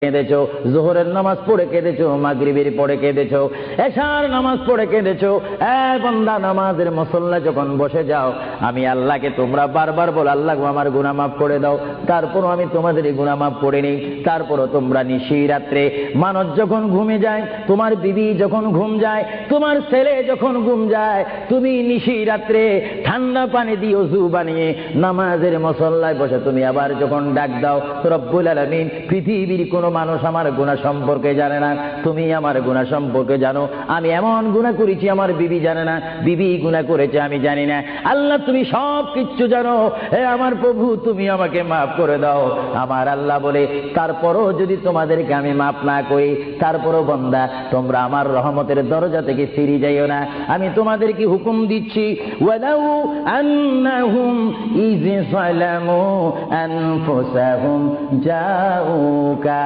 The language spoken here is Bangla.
কেঁদেছো, যোহরের নামাজ পড়ে কেঁদেছো, মাগরিবের পড়ে কেঁদেছো, এশার নামাজ পড়ে কেঁদেছো। বান্দা, নামাজের মুসল্লা যখন বসে যাও, আমি আল্লাহকে তোমরা বারবার বল, আল্লাহ আমার গুনাহ মাফ করে দাও। তারপরও আমি তোমাদের এই গুনাহ মাফ করে নিই। তারপরও তোমরা নিশি রাত্রে, মানুষ যখন ঘুমে যায়, তোমার বিবি যখন ঘুম যায়, তোমার ছেলে যখন ঘুম যায়, তুমি নিশি রাত্রে ঠান্ডা পানি দিয়ে ওযু বানিয়ে নামাজের মুসল্লায় বসে তুমি আবার যখন ডাক দাও, রব্বুল আলামিন, পৃথিবীর কোন মানুষ আমার গুনাহ সম্পর্কে জানে না, তুমি আমার গুনাহ সম্পর্কে জানো। আমি এমন গুনাহ করেছি আমার বিবি জানে না, বিবি গুনাহ করেছে আমি জানি না। আল্লাহ, তুমি সব কিছু জানো। হে আমার প্রভু, তুমি আমাকে মাফ করে দাও। আমার আল্লাহ বলে, তারপরও যদি তোমাদেরকে আমি মাফ না করি, তারপরও বান্দা তোমরা আমার রহমতের দরজা থেকে ফিরে যাইও না। আমি তোমাদেরকে হুকুম দিচ্ছি, ওয়ালাউ আন্নাহুম ইয যালামু আনফুসাহুম জাউকা